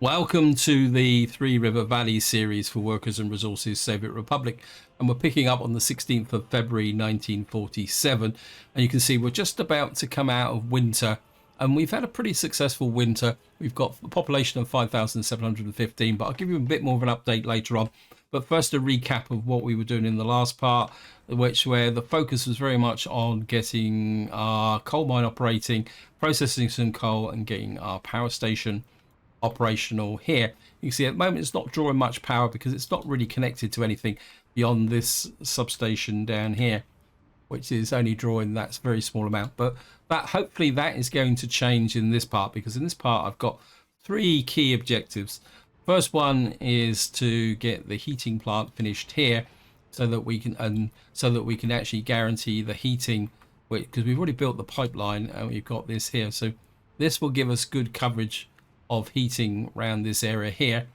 Welcome to the Three River Valley series for Workers and Resources Soviet Republic, and we're picking up on the 16th of February 1947, and you can see we're just about to come out of winter, and we've had a pretty successful winter. We've got a population of 5,715, but I'll give you a bit more of an update later on. But first, a recap of what we were doing in the last part, where the focus was very much on getting our coal mine operating, processing some coal, and getting our power station operational here. You can see at the moment it's not drawing much power because it's not really connected to anything beyond this substation down here, which is only drawing that very small amount. But that hopefully that is going to change in this part, because in this part I've got three key objectives. First one is to get the heating plant finished here so that we can actually guarantee the heating, because we've already built the pipeline and we've got this here, so this will give us good coverage of heating around this area here.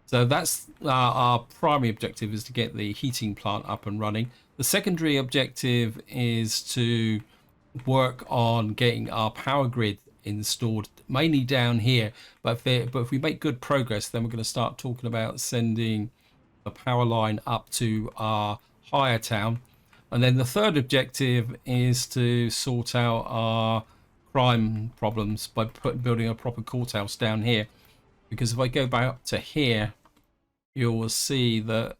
So that's our primary objective, is to get the heating plant up and running. The secondary objective is to work on getting our power grid installed, mainly down here. But if we make good progress, then we're going to start talking about sending a power line up to our higher town. And then the third objective is to sort out our crime problems by building a proper courthouse down here, because if I go back up to here, you will see that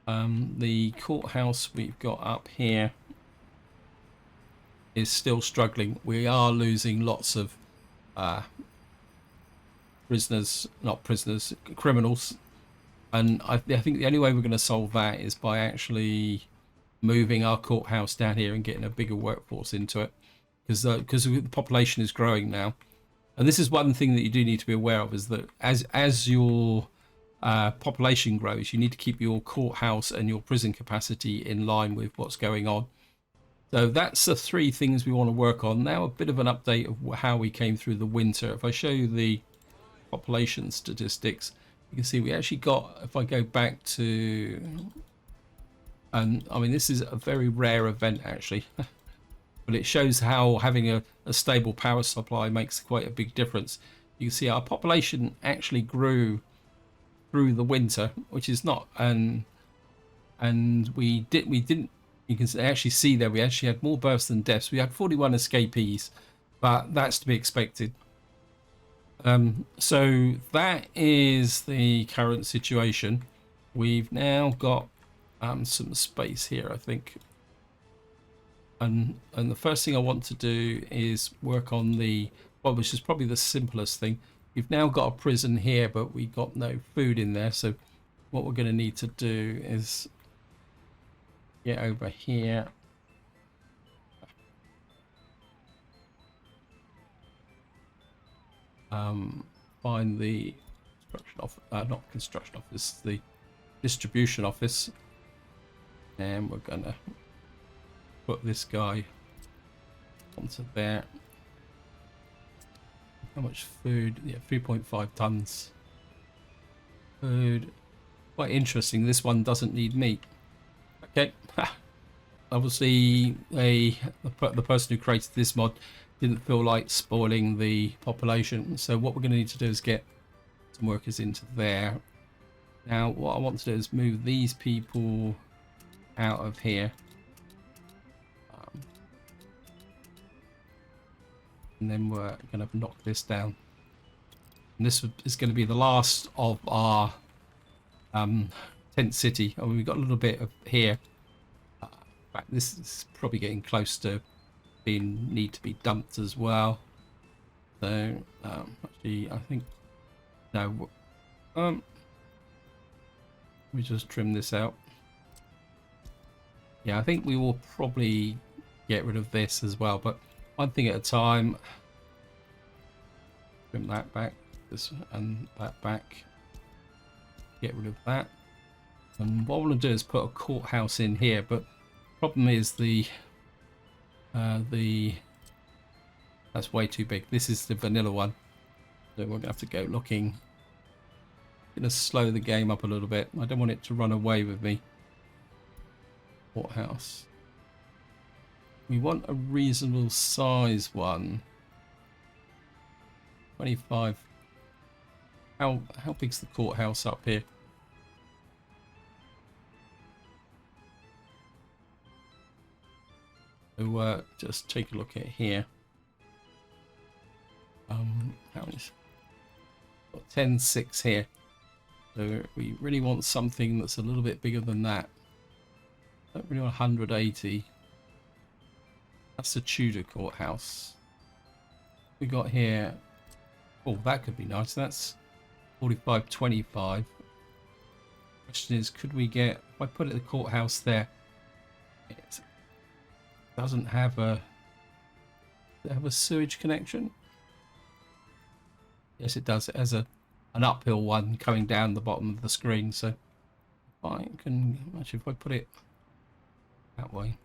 the courthouse we've got up here is still struggling. We are losing lots of criminals, and I think the only way we're going to solve that is by actually moving our courthouse down here and getting a bigger workforce into it, because the population is growing now. And this is one thing that you do need to be aware of, is that as your population grows, you need to keep your courthouse and your prison capacity in line with what's going on. So that's the three things we want to work on. Now a bit of an update of how we came through the winter. If I show you the population statistics, you can see we actually got, if I go back to, and I mean this is a very rare event actually, but it shows how having a stable power supply makes quite a big difference. You can see our population actually grew through the winter, which is not, and we didn't. You can actually see there we actually had more births than deaths. We had 41 escapees, but that's to be expected. So that is the current situation. We've now got some space here, I think. And the first thing I want to do is work on which is probably the simplest thing. We've now got a prison here, but we got no food in there. So what we're going to need to do is get over here. Find the construction office, not construction office, the distribution office. And we're going to put this guy onto there. How much food? Yeah, 3.5 tons food. Quite interesting, this one doesn't need meat. Okay. Obviously the person who created this mod didn't feel like spoiling the population, so what we're going to need to do is get some workers into there. Now what I want to do is move these people out of here. And then we're going to knock this down. And this is going to be the last of our tent city. I mean, we've got a little bit of here. In fact, this is probably getting close to need to be dumped as well. So actually, I think no. Let me just trim this out. Yeah, I think we will probably get rid of this as well, but one thing at a time. Trim that back, this and that back. Get rid of that. And what I want to do is put a courthouse in here, but problem is that's way too big. This is the vanilla one, so we're gonna have to go looking. Gonna slow the game up a little bit. I don't want it to run away with me. Courthouse. We want a reasonable size one. 25. how big's the courthouse up here? So just take a look at here. How is 10.6 here? So we really want something that's a little bit bigger than that. Don't really want 180. That's the Tudor courthouse. We got here. Oh, that could be nice. That's 45.25. Question is, could we get? If I put it the courthouse there, it doesn't have a. Does it have a sewage connection? Yes, it does. It has an uphill one coming down the bottom of the screen. So I can actually, if I put it that way.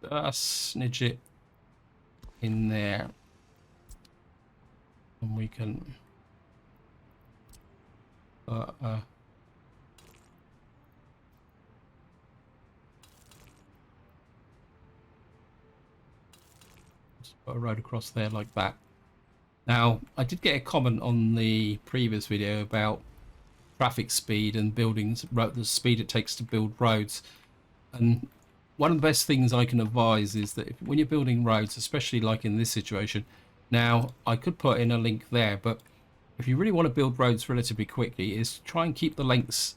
Just snidge it in there, and we can just put a road across there like that. Now, I did get a comment on the previous video about traffic speed and buildings, the speed it takes to build roads, and one of the best things I can advise is that when you're building roads, especially like in this situation, now I could put in a link there, but if you really want to build roads relatively quickly, is try and keep the lengths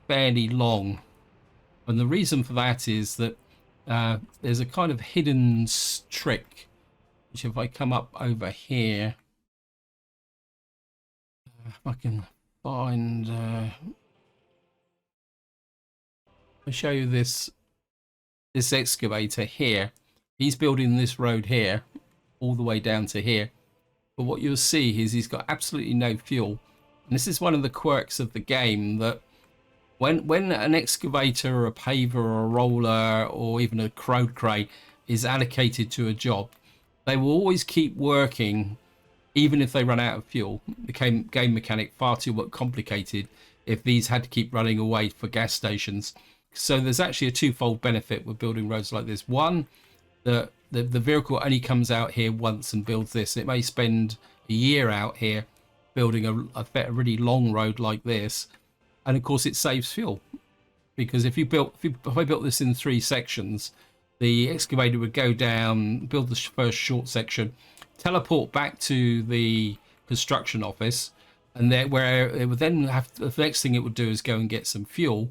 fairly long. And the reason for that is that there's a kind of hidden trick, which if I come up over here, if I can find, I'll show you this excavator here. He's building this road here all the way down to here, but what you'll see is he's got absolutely no fuel. And this is one of the quirks of the game, that when an excavator or a paver or a roller or even a road crane is allocated to a job, they will always keep working even if they run out of fuel. The game mechanic far too complicated if these had to keep running away for gas stations. So there's actually a twofold benefit with building roads like this. One, the vehicle only comes out here once and builds this. It may spend a year out here building a really long road like this, and of course it saves fuel, because if I built this in 3 sections, the excavator would go down, build the first short section, teleport back to the construction office, and then where it would then have the next thing it would do is go and get some fuel.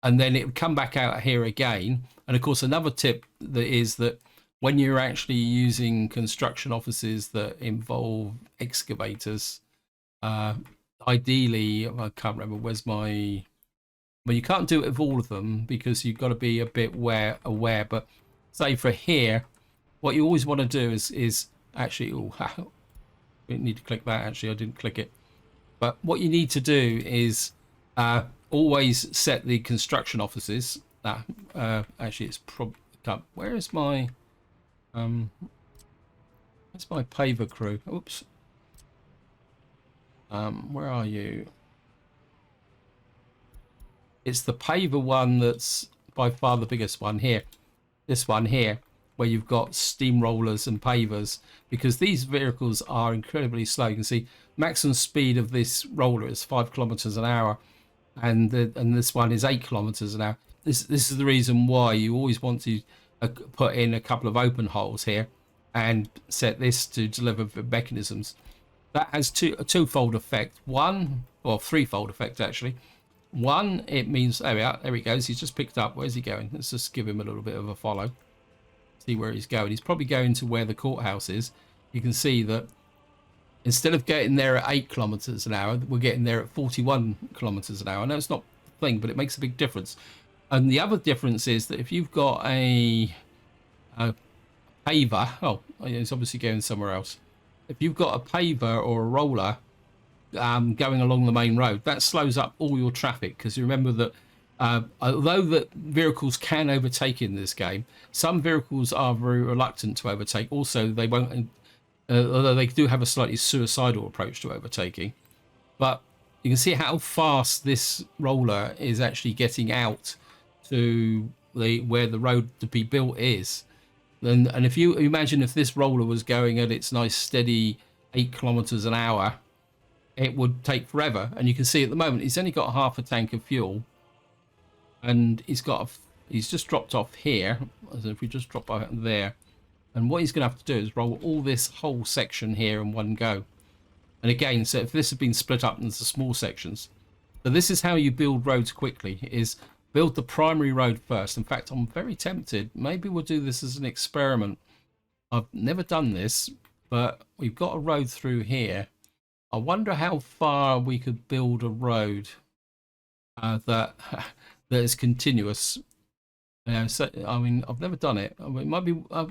And then it would come back out here again. And of course, another tip that is that when you're actually using construction offices that involve excavators, ideally, I can't remember where's my. Well, you can't do it with all of them because you've got to be a bit aware. But say for here, what you always want to do is actually. Oh, we need to click that. Actually, I didn't click it. But what you need to do is. Always set the construction offices. Actually, it's probably where's my paver crew? Oops. Where are you? It's the paver one that's by far the biggest one here. This one here, where you've got steamrollers and pavers, because these vehicles are incredibly slow. You can see maximum speed of this roller is 5 kilometers an hour. And this one is 8 kilometers an hour. This is the reason why you always want to put in a couple of open holes here and set this to deliver mechanisms. That has a twofold effect. One, or threefold effect actually. One, it means there he goes. He's just picked up. Where's he going? Let's just give him a little bit of a follow. See where he's going. He's probably going to where the courthouse is. You can see that. Instead of getting there at 8 kilometers an hour, we're getting there at 41 kilometers an hour. I know it's not a thing, but it makes a big difference. And the other difference is that if you've got a paver, it's obviously going somewhere else. If you've got a paver or a roller going along the main road, that slows up all your traffic, because you remember that although that vehicles can overtake in this game, some vehicles are very reluctant to overtake. Also, they won't. Although they do have a slightly suicidal approach to overtaking, but you can see how fast this roller is actually getting out to where the road to be built is. And if you imagine if this roller was going at its nice steady 8 kilometers an hour, it would take forever. And you can see at the moment he's only got half a tank of fuel, and he's just dropped off here. So if we just drop out there, and what he's going to have to do is roll all this whole section here in one go. And again, so if this had been split up into small sections, so this is how you build roads quickly, is build the primary road first. In fact, I'm very tempted. Maybe we'll do this as an experiment. I've never done this, but we've got a road through here. I wonder how far we could build a road that is continuous. So, I mean, I've never done it. I mean, it might be. Well,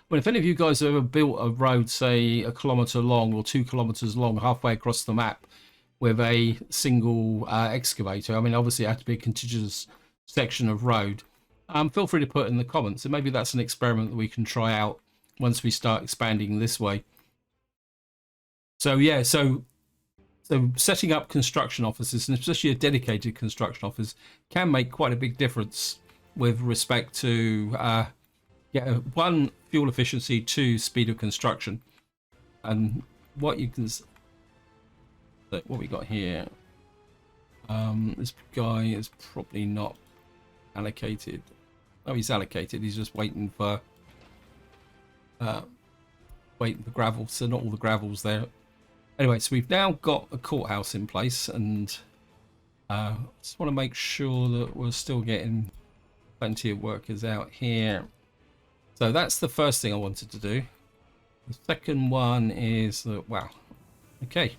if any of you guys have ever built a road, say 1 kilometer long or 2 kilometers long, halfway across the map, with a single excavator, I mean, obviously it had to be a contiguous section of road. Feel free to put in the comments, and maybe that's an experiment that we can try out once we start expanding this way. So yeah, so setting up construction offices, and especially a dedicated construction office, can make quite a big difference with respect to one, fuel efficiency, two, speed of construction. And what we got here, this guy is probably not allocated. Oh, he's allocated. He's just waiting for gravel. So not all the gravel's there. Anyway, so we've now got a courthouse in place, and just want to make sure that we're still getting plenty of workers out here. So that's the first thing I wanted to do. The second one is that, wow, okay,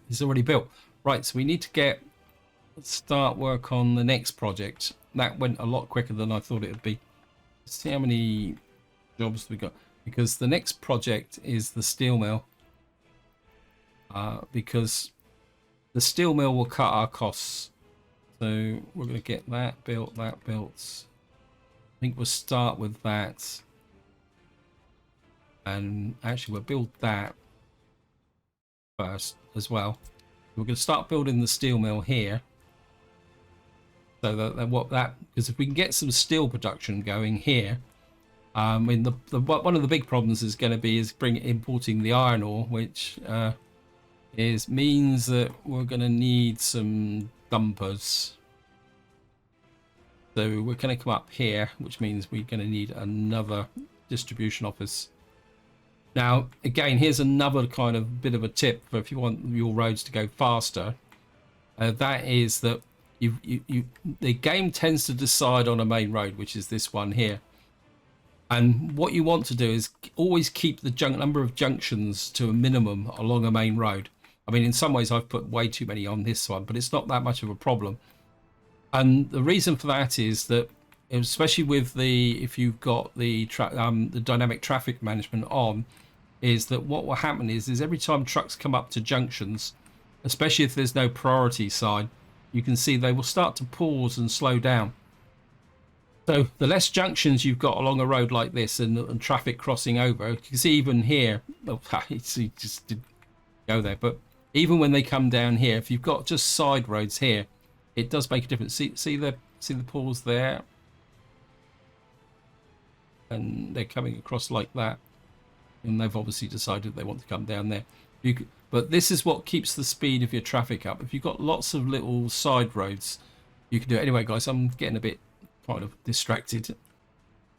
it's already built. Right, so we need to start work on the next project. That went a lot quicker than I thought it would be. Let's see how many jobs we got, because the next project is the steel mill. Because the steel mill will cut our costs. So we're going to get that built, I think we'll start with that. And actually we'll build that first as well. We're going to start building the steel mill here. So because if we can get some steel production going here, I mean one of the big problems is going to be importing the iron ore, which means that we're going to need some dumpers. So we're going to come up here, which means we're going to need another distribution office. Now, again, here's another kind of bit of a tip for if you want your roads to go faster. That is that the game tends to decide on a main road, which is this one here. And what you want to do is always keep the number of junctions to a minimum along a main road. I mean, in some ways, I've put way too many on this one, but it's not that much of a problem. And the reason for that is that, especially with if you've got the dynamic traffic management on, is that what will happen is every time trucks come up to junctions, especially if there's no priority sign, you can see they will start to pause and slow down. So the less junctions you've got along a road like this and traffic crossing over, you can see even here, well, he just didn't go there, but even when they come down here, if you've got just side roads here, it does make a difference. See the pause there, and they're coming across like that, and they've obviously decided they want to come down there. But this is what keeps the speed of your traffic up. If you've got lots of little side roads, you can do it. Anyway, guys, I'm getting a bit kind of distracted. I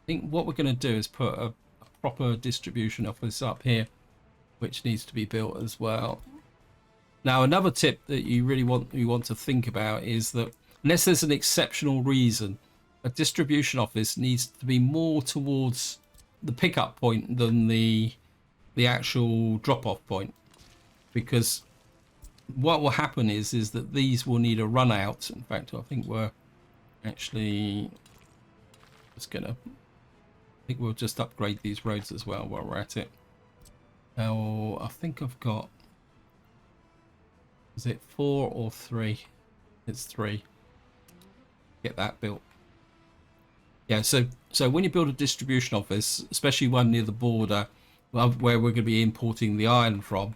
think what we're going to do is put a proper distribution office up here, which needs to be built as well. Now, another tip that you want to think about is that unless there's an exceptional reason, a distribution office needs to be more towards the pickup point than the actual drop-off point, because what will happen is that these will need a run out. In fact, I think we're actually just gonna. I think we'll just upgrade these roads as well while we're at it. Now, I think I've got. Is it 4 or 3? It's 3. Get that built. Yeah, so when you build a distribution office, especially one near the border, where we're going to be importing the iron from,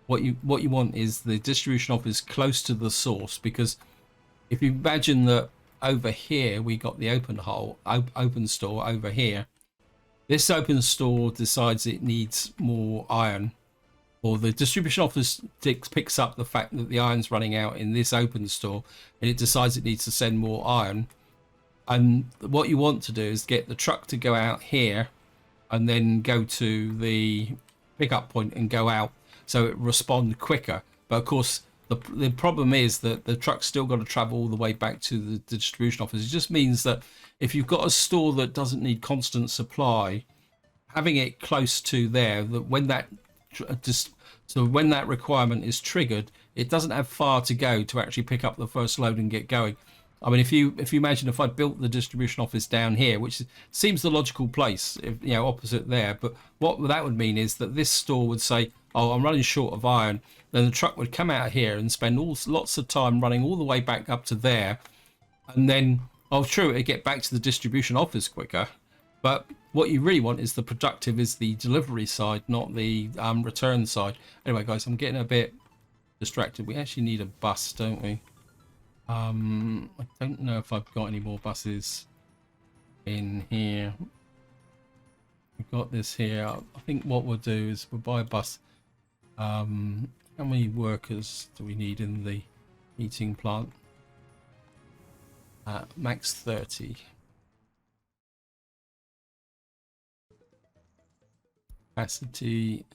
what you want is the distribution office close to the source, because if you imagine that over here we got the open store over here, this open store decides it needs more iron, or the distribution office picks up the fact that the iron's running out in this open store, and it decides it needs to send more iron. And what you want to do is get the truck to go out here and then go to the pickup point and go out, so it responds quicker. But of course, the problem is that the truck's still got to travel all the way back to the distribution office. It just means that if you've got a store that doesn't need constant supply, having it close to there, that when that when that requirement is triggered, it doesn't have far to go to actually pick up the first load and get going. I mean, if you imagine if I built the distribution office down here, which seems the logical place, opposite there, but what that would mean is that this store would say, "Oh, I'm running short of iron." Then the truck would come out here and spend lots of time running all the way back up to there, and then, oh, true, it'd get back to the distribution office quicker. But what you really want is the productive is the delivery side, not the return side. Anyway, guys, I'm getting a bit distracted. We actually need a bus, don't we? I don't know if I've got any more buses in here. We've got this here. I think what we'll do is we'll buy a bus. How many workers do we need in the heating plant? Max 30. Capacity.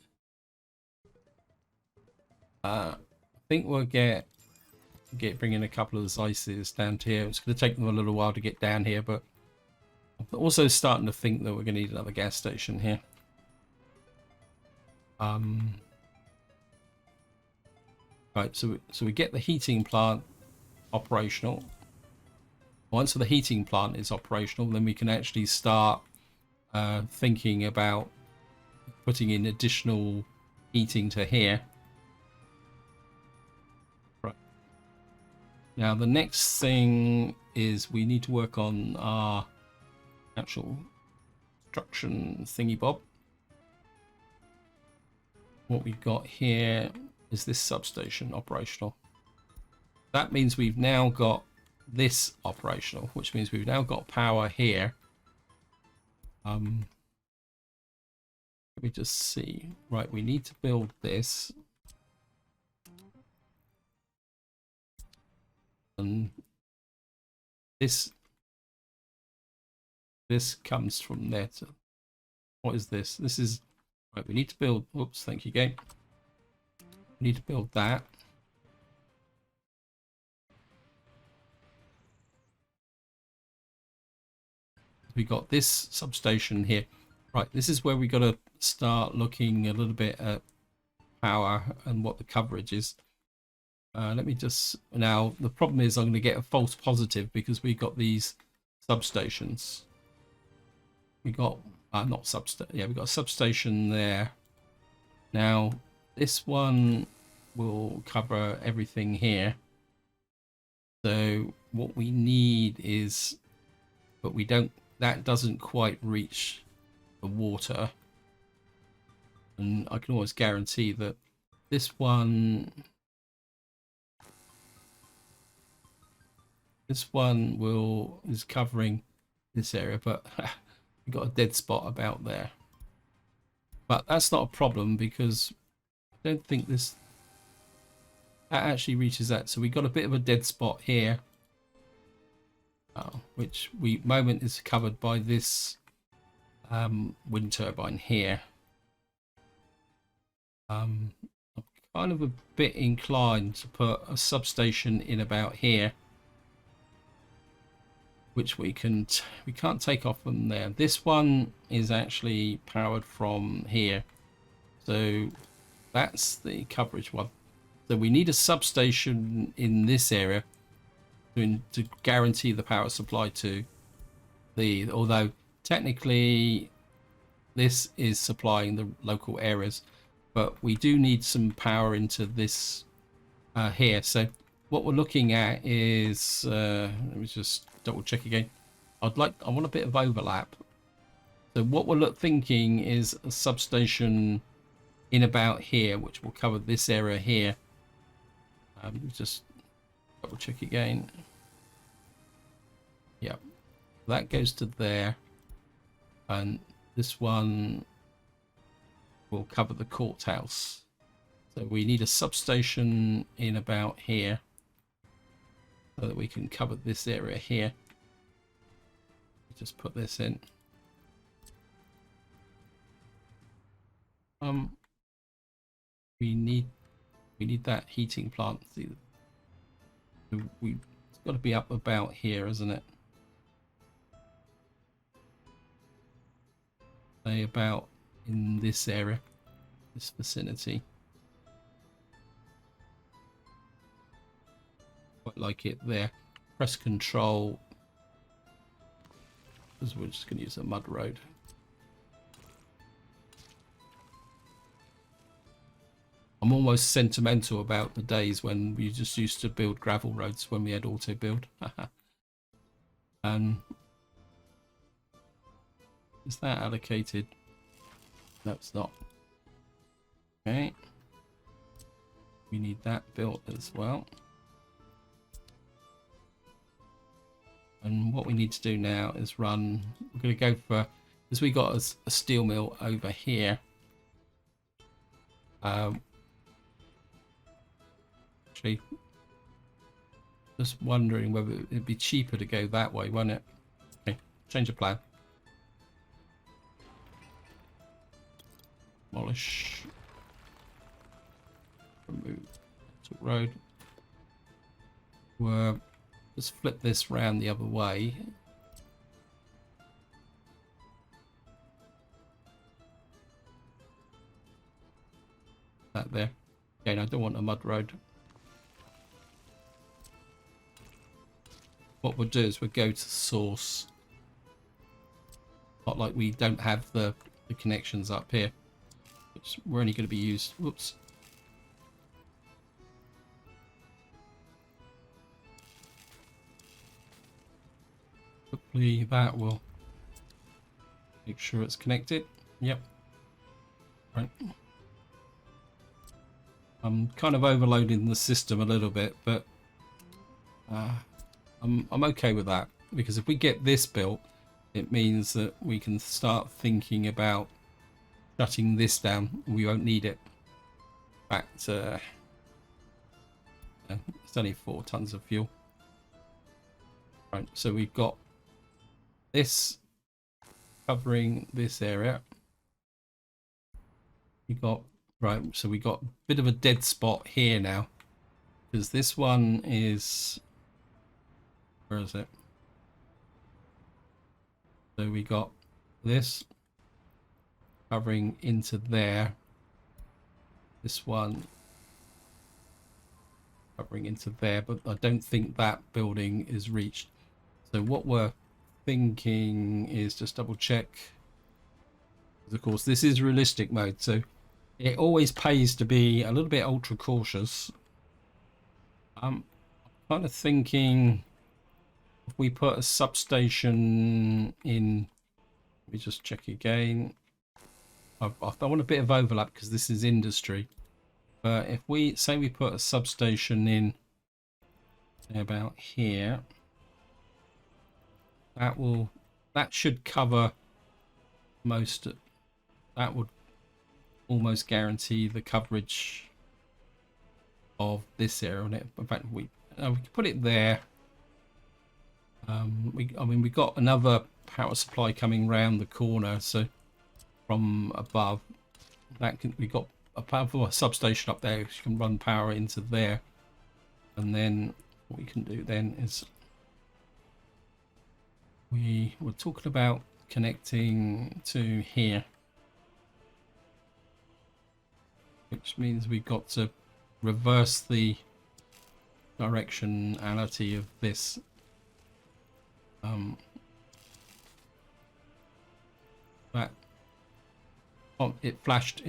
I think we'll bring in a couple of the Zeises down here. It's going to take them a little while to get down here, but I'm also starting to think that we're going to need another gas station here. Right, so we get the heating plant operational. Once the heating plant is operational, then we can actually start thinking about putting in additional heating to here. Right. Now the next thing is we need to work on our actual construction thingy bob. What we've got here is this substation operational. That means we've now got this operational, which means we've now got power here. Let me just see. Right, we need to build this. And this comes from there to, what is this? This is, right, we need to build, oops, thank you, game. We need to build that. We got this substation here. Right, this is where we got to start looking a little bit at power and what the coverage is. Let me just, now the problem is I'm going to get a false positive because we got these substations. We got not substation, yeah, we got a substation there. Now this one will cover everything here. So what we need is, but we don't, that doesn't quite reach the water, and I can always guarantee that this one is covering this area, but we've got a dead spot about there. But that's not a problem because I don't think that actually reaches that. So we got a bit of a dead spot here, which moment is covered by this wind turbine here. I'm kind of a bit inclined to put a substation in about here, which we can't take off from there. This one is actually powered from here, so that's the coverage one. So we need a substation in this area to guarantee the power supply to the, although technically this is supplying the local areas, but we do need some power into this here. So what we're looking at is, let me just double check again. I want a bit of overlap. So what we're thinking is a substation in about here, which will cover this area here. Just double check again. Yep, that goes to there, and This one will cover the courthouse. So we need a substation in about here so that we can cover this area here. Just put this in. We need that heating plant. See, it's got to be up about here, isn't it? Say about in this area, this vicinity. Quite like it there. Press Control, because we're just going to use a mud road. I'm almost sentimental about the days when we just used to build gravel roads when we had auto build. Is that allocated? No, it's not. Okay. We need that built as well. And what we need to do now is run, we're going to go for, because we got a steel mill over here. Actually, just wondering whether it'd be cheaper to go that way, won't it? Okay, change of plan. Demolish. Remove road. We'll just flip this round the other way. That there. Again, I don't want a mud road. What we'll do is we'll go to source. Not like we don't have the connections up here, which we're only going to be used. Whoops. Hopefully that will make sure it's connected. Yep. Right. I'm kind of overloading the system a little bit, but I'm okay with that, because if we get this built, it means that we can start thinking about shutting this down. We won't need it. In fact, it's only 4 tons of fuel. Right, so we've got this covering this area. We got right, so we got a bit of a dead spot here now, because this one is, where is it? So we got this covering into there. This one covering into there, but I don't think that building is reached. So what we're thinking is just double check. Of course, this is realistic mode, so it always pays to be a little bit ultra cautious. I'm kind of thinking if we put a substation in, let me just check again. I want a bit of overlap because this is industry. But if we say we put a substation in about here, that should cover most. That would almost guarantee the coverage of this area on it. In fact, we can put it there. I mean, we got another power supply coming round the corner, so from above, we got a powerful substation up there, which can run power into there. And then what we can do then is we were talking about connecting to here, which means we've got to reverse the directionality of this. That it flashed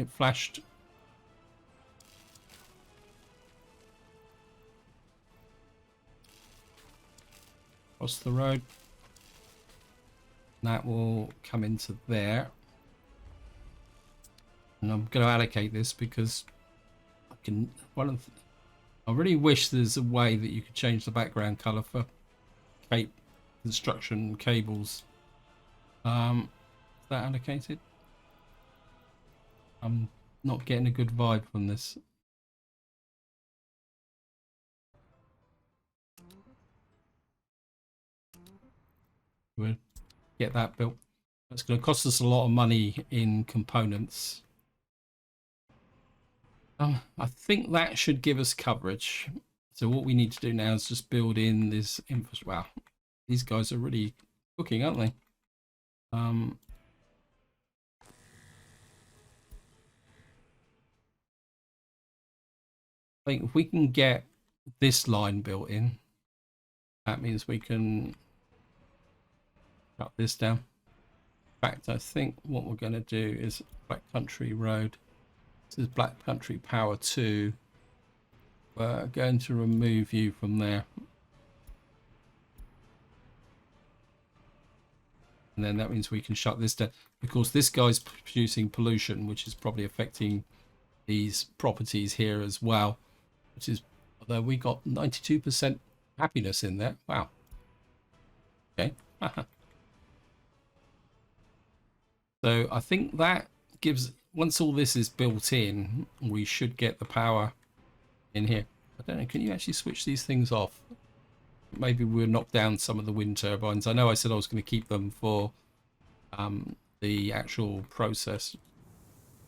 across the road. That will come into there, and I'm going to allocate this because I can. I really wish there's a way that you could change the background color for construction cables. that allocated? I'm not getting a good vibe from this. We'll get that built. That's going to cost us a lot of money in components. I think that should give us coverage. So what we need to do now is just build in this infrastructure. Wow, these guys are really cooking, aren't they? I think if we can get this line built in, that means we can cut this down. In fact, I think what we're going to do is Black Country Road. This is Black Country Power 2. We're going to remove you from there. And then that means we can shut this down. Of course, this guy's producing pollution, which is probably affecting these properties here as well. Which is, although we got 92% happiness in there. Wow. Okay. So I think that gives, once all this is built in, we should get the power in here. I don't know, can you actually switch these things off? Maybe we'll knock down some of the wind turbines. I know I said I was going to keep them for the actual process.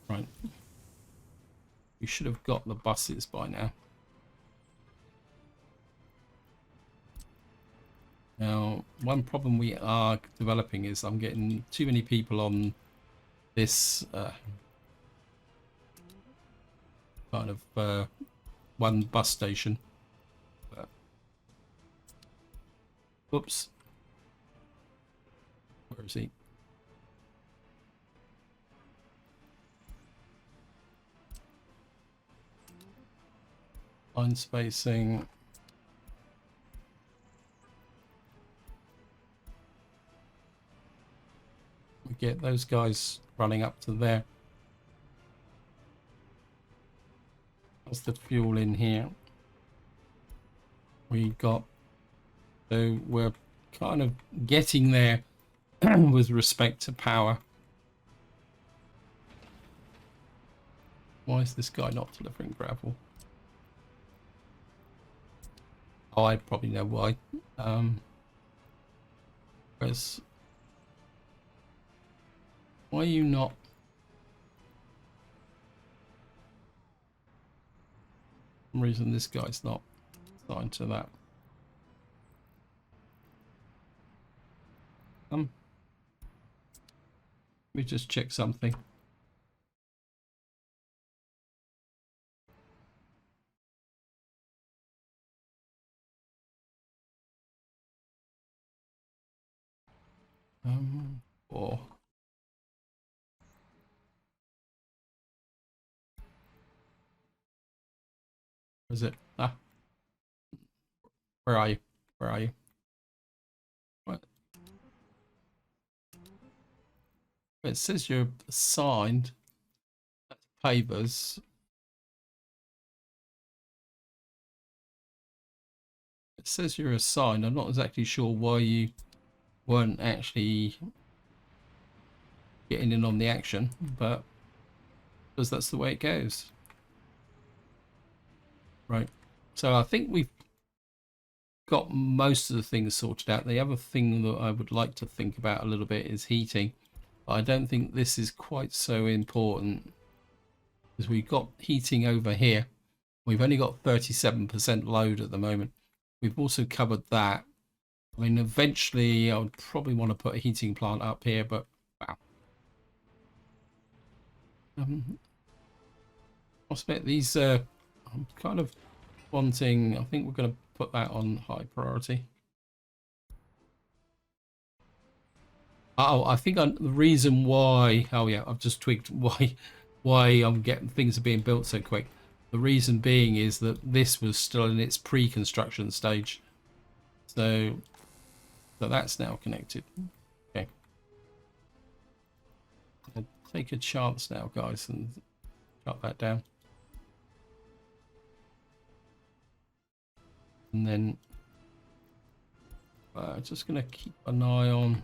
Right. We should have got the buses by now. Now, one problem we are developing is I'm getting too many people on this kind of one bus station. Whoops. Where is he? Line spacing. We get those guys running up to there. What's the fuel in here? We got, so we're kind of getting there with respect to power. Why is this guy not delivering gravel? Oh, I probably know why. Why are you not? For some reason this guy's not signed to that. Let me just check something. Or is it? Ah, where are you? Where are you? What? It says you're assigned pavers. It says you're assigned. I'm not exactly sure why you weren't actually getting in on the action, but because that's the way it goes. Right. So I think we've got most of the things sorted out. The other thing that I would like to think about a little bit is heating. But I don't think this is quite so important because we've got heating over here. We've only got 37% load at the moment. We've also covered that. I mean, eventually I would probably want to put a heating plant up here, but wow. I expect these, I'm kind of wanting, I think we're going to put that on high priority. Oh, I think the reason why, oh yeah, I've just tweaked why I'm getting things are being built so quick. The reason being is that this was still in its pre-construction stage. So that's now connected. Okay. I'll take a chance now, guys, and shut that down. And then just going to keep an eye on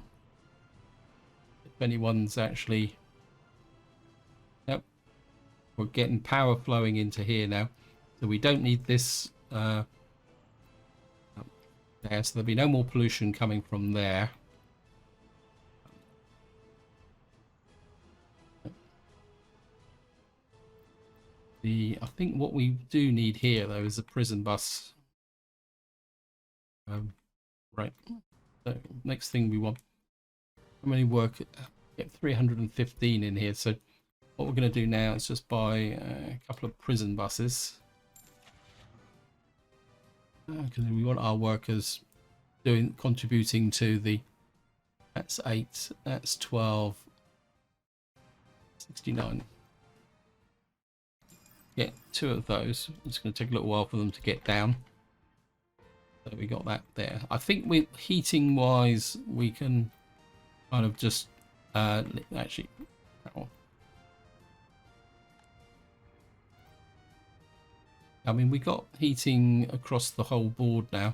if anyone's actually... Yep, we're getting power flowing into here now, so we don't need this there, so there'll be no more pollution coming from there. I think what we do need here though is a prison bus. Right, so next thing we want, how many work, get 315 in here, so what we're going to do now is just buy a couple of prison buses, because we want our workers contributing to the... That's 8, that's 12, 69. Get 2 of those. It's going to take a little while for them to get down. So we got that there. I think with heating wise, we can kind of just actually... I mean, we got heating across the whole board now.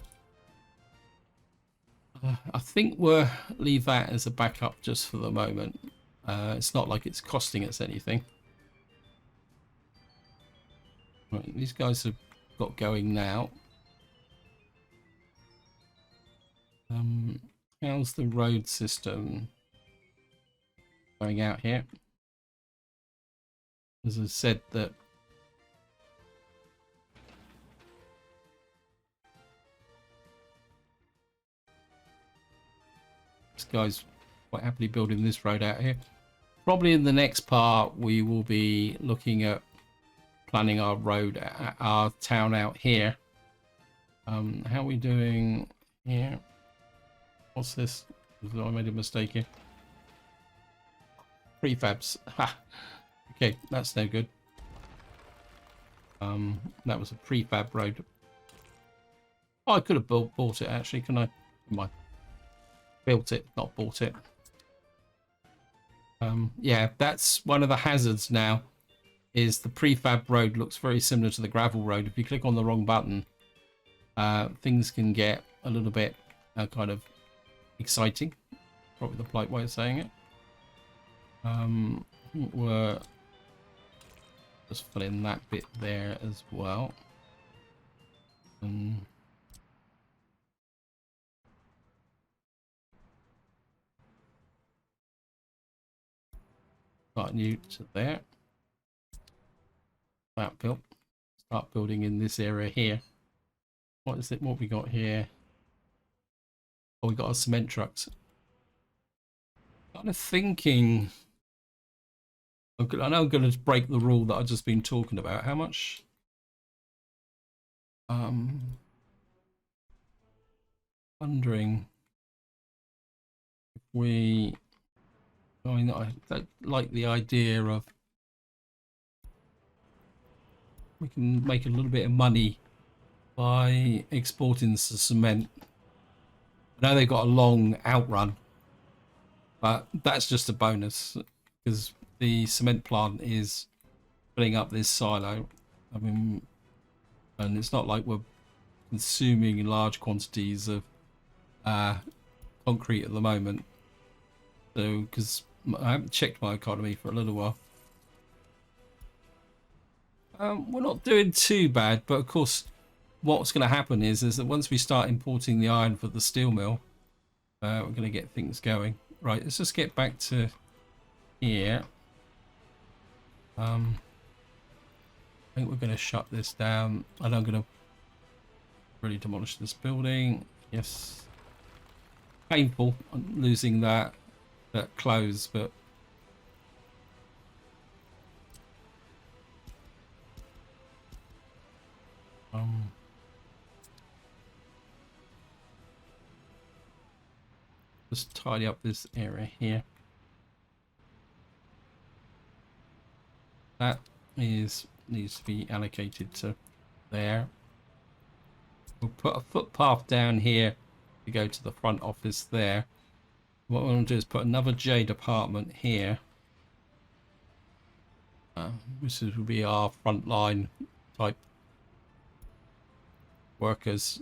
I think we'll leave that as a backup just for the moment. It's not like it's costing us anything. Right, these guys have got going now. How's the road system going out here? As I said, that this guy's quite happily building this road out here. Probably in the next part we will be looking at planning our road, our town out here. How are we doing here? What's this? I made a mistake here. Prefabs. Ha. Okay, that's no good. That was a prefab road. Oh, I could have bought it actually. Can I? Come on. Built it, not bought it. Yeah, that's one of the hazards now. Is the prefab road looks very similar to the gravel road. If you click on the wrong button, things can get a little bit kind of exciting. Probably the polite way of saying it. We're just fill in that bit there as well. Start new to there. That built. Start building in this area here. What is it? What we got here? Oh, we got our cement trucks. Kind of thinking. I know I'm going to break the rule that I've just been talking about. How much? Wondering if we. I mean, I don't like the idea of we can make a little bit of money by exporting the cement. I know they've got a long outrun, but that's just a bonus because the cement plant is filling up this silo. I mean, and it's not like we're consuming large quantities of concrete at the moment. So, because I haven't checked my economy for a little while. We're not doing too bad, but of course, what's going to happen is that once we start importing the iron for the steel mill, we're going to get things going. Right, let's just get back to here. I think we're going to shut this down, and I'm going to really demolish this building. Yes, painful losing that close, but just tidy up this area here. That needs to be allocated to there. We'll put a footpath down here to go to the front office there. What we're going to do is put another J department here. This will be our frontline type workers.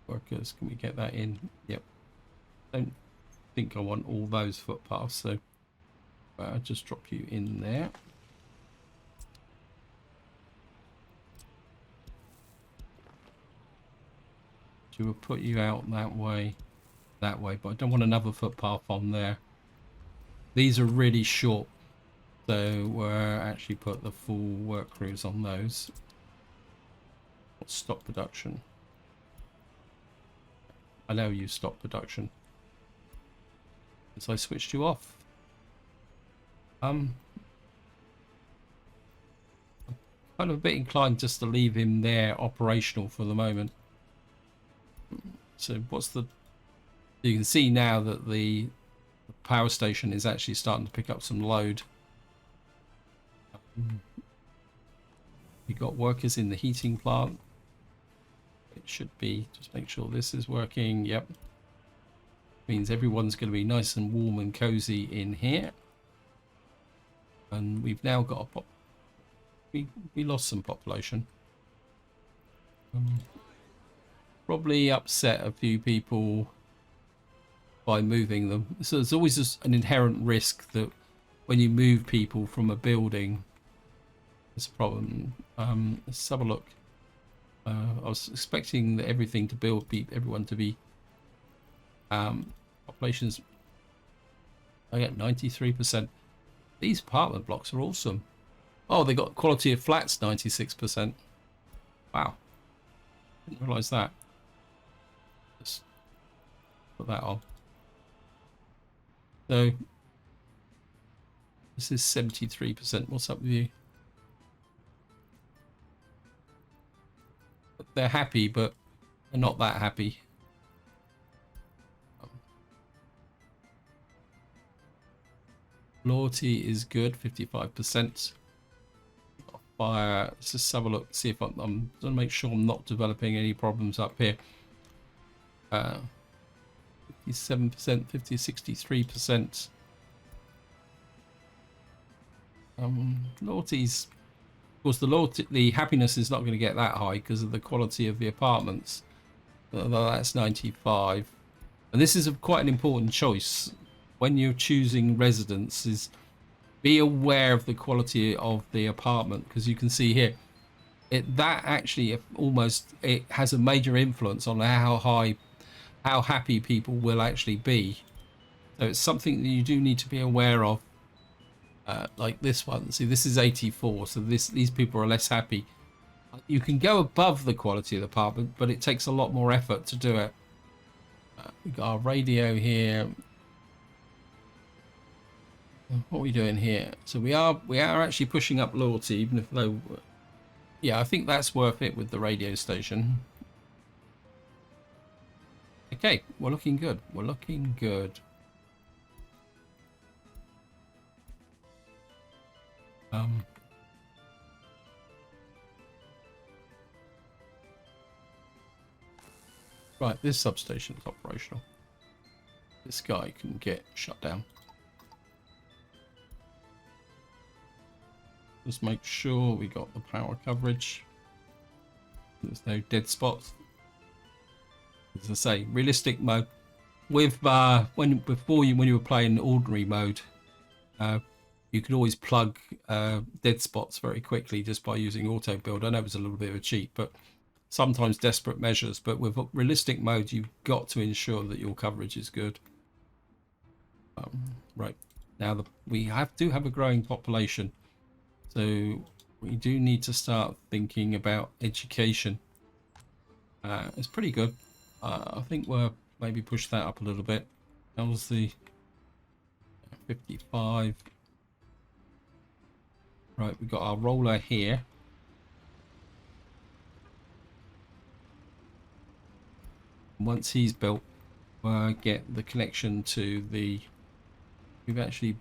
Can we get that in? Yep. don't think I want all those footpaths, so I'll just drop you in there. So we'll put you out that way, but I don't want another footpath on there. These are really short, so we'll actually put the full work crews on those. Let's stop production. I know you stop production. So I switched you off. I'm kind of a bit inclined just to leave him there operational for the moment. So what's the... You can see now that the power station is actually starting to pick up some load. You've got workers in the heating plant. It should be, just make sure this is working. Yep. Means everyone's going to be nice and warm and cozy in here. And we've now got a we lost some population. Probably upset a few people by moving them. So there's always an inherent risk that when you move people from a building, there's a problem. Let's have a look. I was expecting that everything to everyone to be populations. I get 93%. These apartment blocks are awesome. Oh, they got quality of flats 96%. Wow, didn't realise that. Just put that on. So this is 73%. What's up with you? They're happy, but they're not that happy. Loyalty is good, 55%. Fire. Let's just have a look, see if I'm going to make sure I'm not developing any problems up here. 57%, 50, 63%. Loyalty's, of course, the happiness is not going to get that high because of the quality of the apartments. That's 95, and this is quite an important choice when you're choosing residences. Be aware of the quality of the apartment, because you can see here that actually it has a major influence on how happy people will actually be. So it's something that you do need to be aware of. Like this one, see, this is 84, so these people are less happy. You can go above the quality of the apartment, but it takes a lot more effort to do it. We've got our radio here. What are we doing here? So we are actually pushing up loyalty, even if though, yeah, I think that's worth it with the radio station. Okay, we're looking good. We're looking good. Right, this substation is operational. This guy can get shut down. Just make sure we got the power coverage. There's no dead spots. As I say, realistic mode. With when you were playing ordinary mode, you could always plug dead spots very quickly just by using auto build. I know it was a little bit of a cheat, but sometimes desperate measures. But with realistic mode, you've got to ensure that your coverage is good. Right now, we do have a growing population. So we do need to start thinking about education. It's pretty good. I think we'll maybe push that up a little bit. That was the 55. Right, we've got our roller here. Once he's built, we'll get the connection to the... We've actually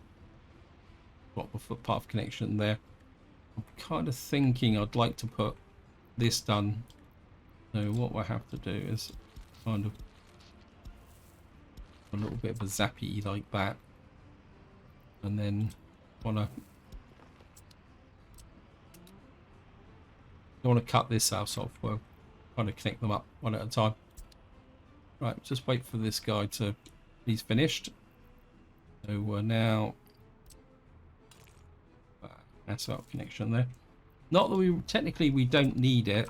got the footpath connection there. I'm kind of thinking I'd like to put this done. So what we'll have to do is kind of a little bit of a zappy like that, and then want to cut this house off. We'll kind of connect them up one at a time. Right, just wait for this guy to he's finished. So we're now asphalt connection there. Not that we technically we don't need it,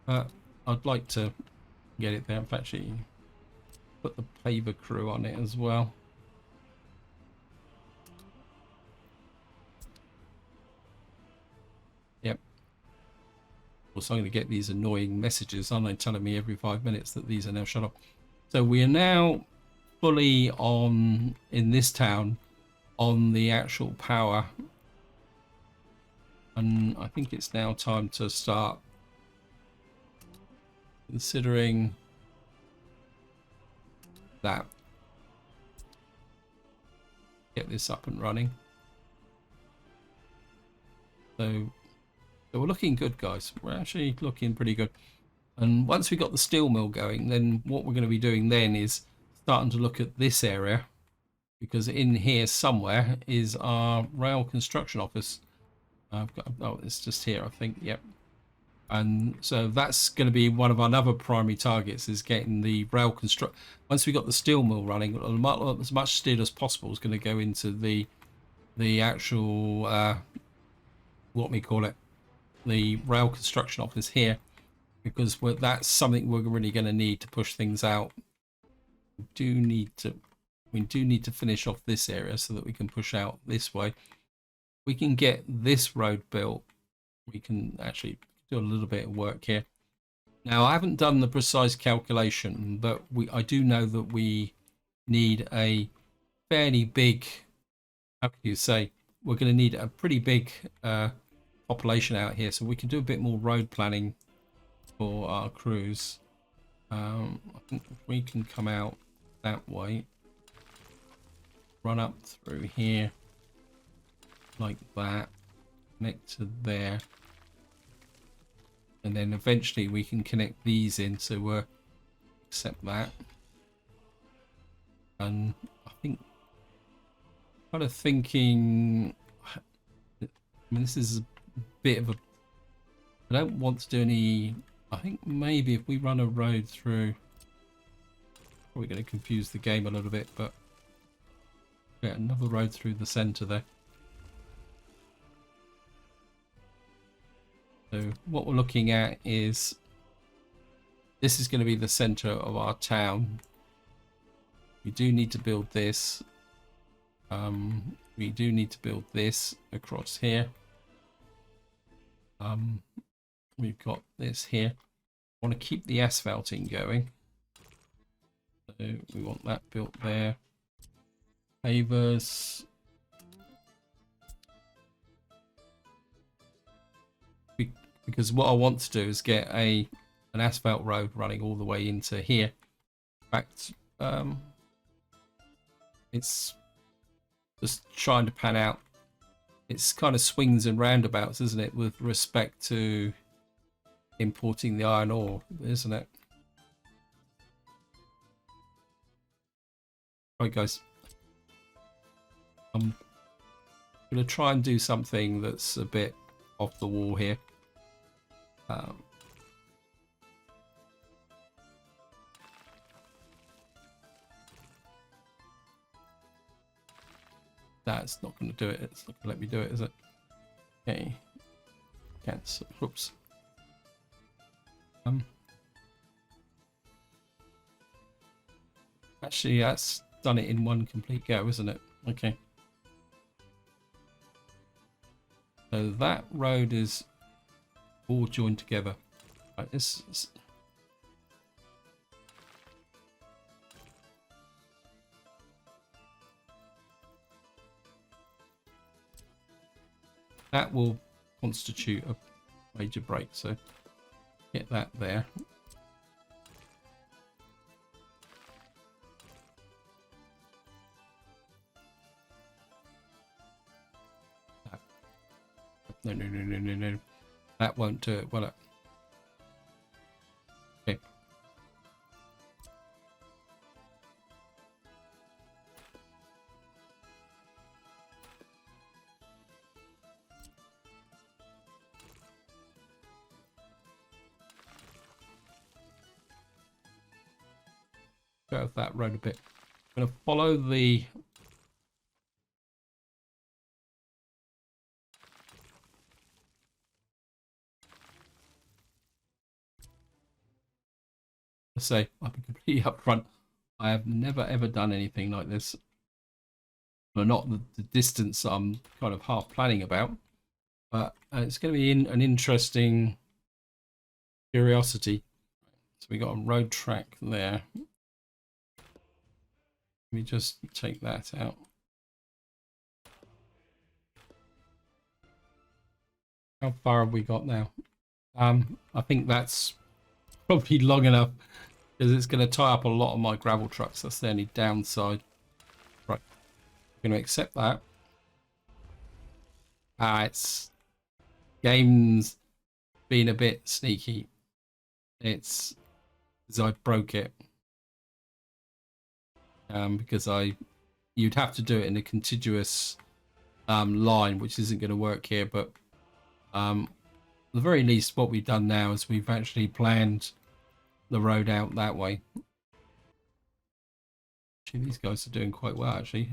but I'd like to get it there. I've actually put the paver crew on it as well. Yep. Also, I'm going to get these annoying messages, aren't they, telling me every 5 minutes that these are now shut off. So we are now fully on, in this town, on the actual power. And I think it's now time to start considering that. Get this up and running. So we're looking good, guys. We're actually looking pretty good. And once we got the steel mill going, then what we're going to be doing then is starting to look at this area, because in here somewhere is our rail construction office. I've got, oh, it's just here, I think. Yep. And so that's going to be one of our other primary targets, is getting the rail construct. Once we got the steel mill running, as much steel as possible is going to go into the actual what we call it, the rail construction office here, because that's something we're really going to need to push things out. We do need to finish off this area so that we can push out this way. We can get this road built. We can actually do a little bit of work here. Now, I haven't done the precise calculation, but I do know that we need a fairly big, how can you say, we're going to need a pretty big population out here, so we can do a bit more road planning for our crews. I think if we can come out that way, run up through here like that, connect to there, and then eventually we can connect these in, so accept that. And I think, kind of thinking, I mean, this is a bit of a, I don't want to do any, I think maybe if we run a road through, probably going to confuse the game a little bit, but yeah, another road through the center there. So what we're looking at is, this is going to be the center of our town. We do need to build this. We do need to build this across here. We've got this here. I want to keep the asphalting going. So we want that built there. Pavers. Because what I want to do is get an asphalt road running all the way into here. In fact, it's just trying to pan out. It's kind of swings and roundabouts, isn't it, with respect to importing the iron ore, isn't it? Right, guys. I'm going to try and do something that's a bit off the wall here. That's not going to do it. It's not going to let me do it, is it? Okay. Cancel. Whoops. Actually, that's done it in one complete go, isn't it? Okay. So that road is all joined together. Right, this is... that will constitute a major break, so get that there. No. That won't do it, will it? Okay. Go off that road a bit. I'm going to follow the say, I'll be completely upfront. I have never ever done anything like this. Well, not the distance I'm kind of half planning about, but it's going to be an interesting curiosity. So we got a road track there. Let me just take that out. How far have we got now? I think that's probably long enough because it's going to tie up a lot of my gravel trucks. That's the only downside. Right, I'm going to accept that. It's game's been a bit sneaky. It's because I broke it. Because you'd have to do it in a contiguous line, which isn't going to work here. But at the very least, what we've done now is we've actually planned the road out that way. Actually, these guys are doing quite well, actually.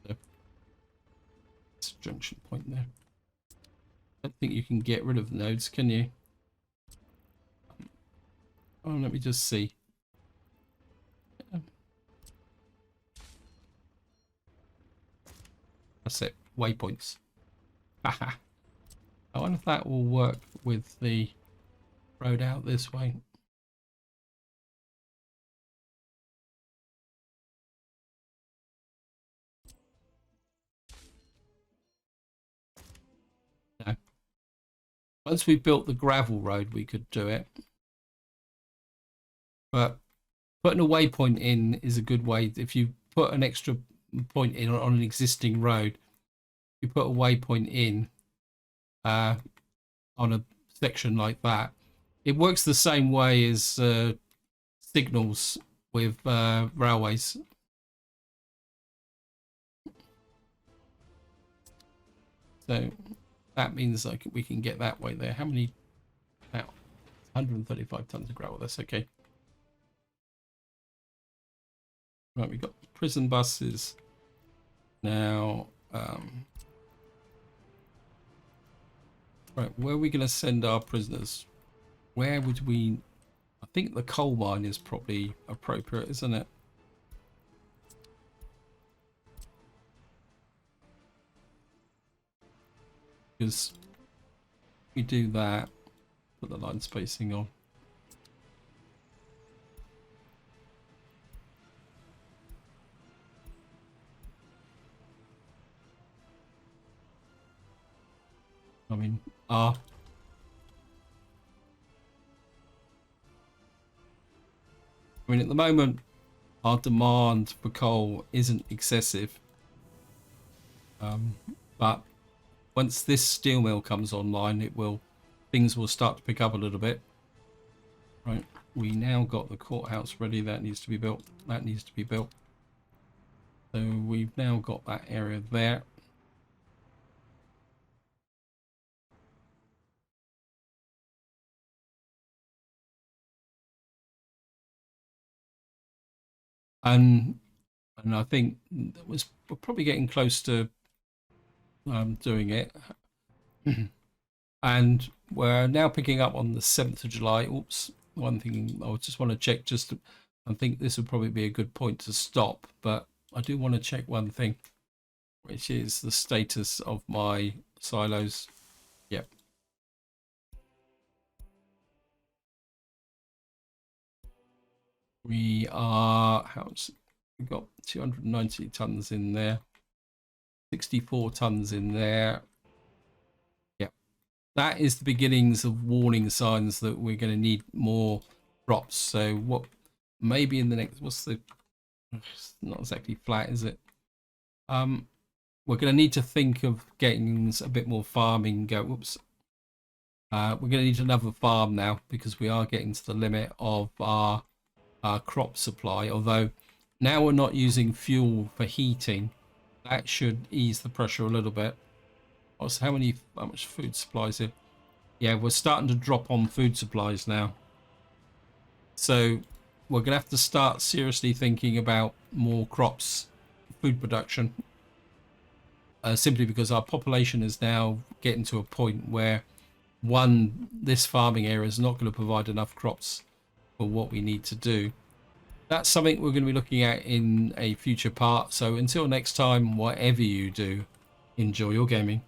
This junction point there. I don't think you can get rid of the nodes, can you? Oh, let me just see. That's it. Waypoints. Haha. I wonder if that will work with the road out this way. No. Once we built the gravel road, we could do it. But putting a waypoint in is a good way. If you put an extra point in on an existing road, you put a waypoint in on a section like that, it works the same way as signals with railways. So that means like we can get that way there. How many? About 135 tons of gravel. That's okay. Right, we've got prison buses now. Right, where are we going to send our prisoners? Where would we? I think the coal mine is probably appropriate, isn't it? Because we do that, put the line spacing on. I mean, I mean, at the moment, our demand for coal isn't excessive. But once this steel mill comes online, things will start to pick up a little bit. Right, we now got the courthouse ready. That needs to be built. That needs to be built. So we've now got that area there. And I think we're probably getting close to doing it. And we're now picking up on the 7th of July. Oops, one thing I just want to check, I think this would probably be a good point to stop, but I do want to check one thing, which is the status of my silos. Yep. We've got 290 tons in there, 64 tons in there. Yep. That is the beginnings of warning signs that we're going to need more drops. So what maybe in the next, it's not exactly flat, is it? We're going to need to think of getting a bit more farming whoops. We're going to need another farm now because we are getting to the limit of our crop supply, although now we're not using fuel for heating. That should ease the pressure a little bit. How much food supplies here? Yeah, we're starting to drop on food supplies now. So we're going to have to start seriously thinking about more crops, food production, simply because our population is now getting to a point where, one, this farming area is not going to provide enough crops for what we need to do. That's something we're going to be looking at in a future part. So until next time, whatever you do, enjoy your gaming.